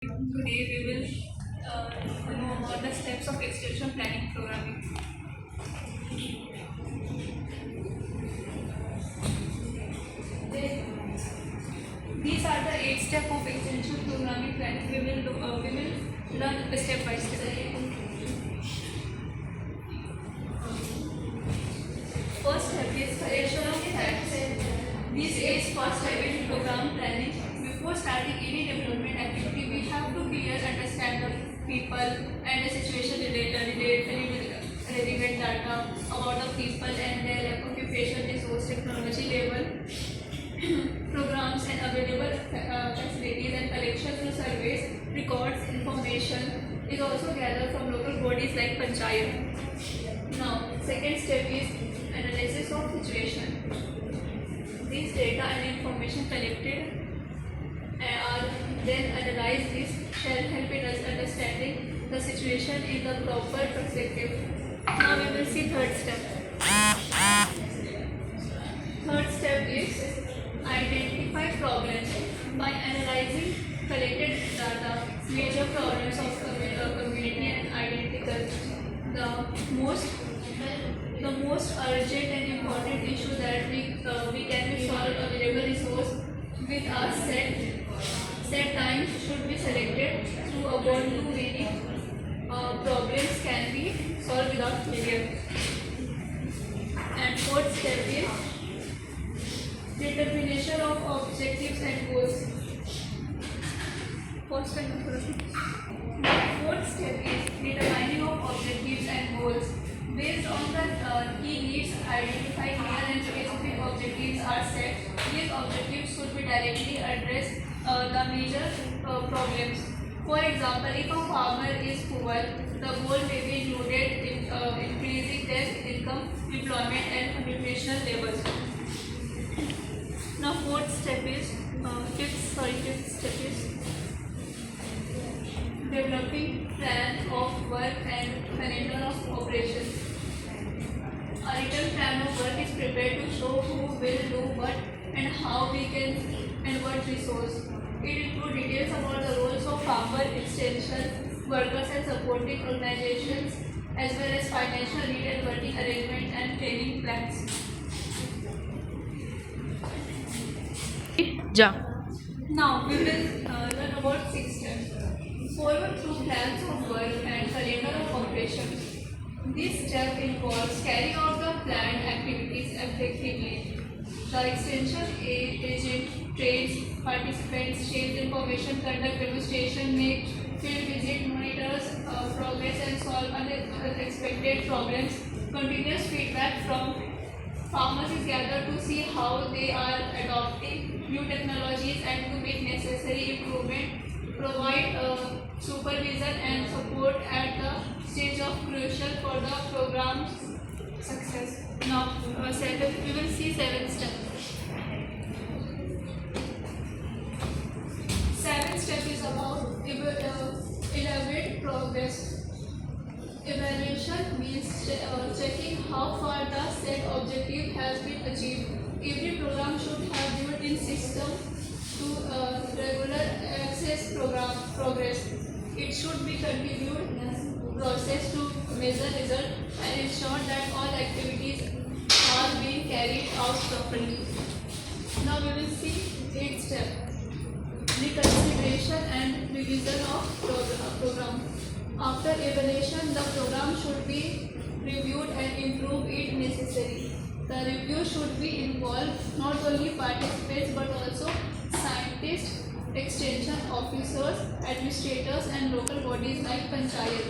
Today we will know about the steps of extension planning programming. These are the 8 steps of extension programming planning. We will learn step by step. First step is collection of facts. This is first step in program planning. Before starting any development activity, we have to clearly understand the people and the situation relevant data about the people and their occupation, resource, technology level, programs and available facilities, and collection through surveys, records, information is also gathered from local bodies like Panchayat. Now, second step is analysis of situation. These data and information collected are then analyzed. This shall help in us understanding the situation in the proper perspective. Now we will see third step. Third step is identify problems. By analyzing collected data, major problems of community and identical. The most urgent and important issue that we can be solved available resource with a set time should be selected to avoid too many problems can be solved without failure. And fourth step is determination of objectives and goals. Fourth step is determining of objectives and goals. Based on the key needs identified, clear and specific objectives are set. These objectives should be directly address the major problems. For example, if a farmer is poor, the goal may be included in increasing their income, employment, and nutritional levels. Now, fifth step is developing plan of work and calendar of operations. A written plan of work is prepared to show who will do what and how we can and what resource. It includes details about the roles of farmer, extension workers and supporting organizations, as well as financial need and working arrangement and training plans. Now we will learn about 6 steps. Follow through plans of work and calendar of operations. This step involves carrying out the planned activities effectively. The extension agent trains participants, shares information, conduct demonstration, make field visit, monitors progress, and solve unexpected problems. Continuous feedback from farmers is gathered to see how they are adopting new technologies and to make necessary improvement. Provide supervision and support at the stage of crucial for the program's success. Now, we will see 7th step. 7th step is about evaluate progress. Evaluation means checking how far the set objective has been achieved. Every program should have built-in system to regular access program progress. It should be continued process to measure result and ensure that all activities are being carried out properly. Now we will see 8th step. Reconsideration and revision of program. After evaluation, the program should be reviewed and improved if necessary. The review should be involve not only participants but also scientists, extension officers, administrators, and local bodies like Panchayat.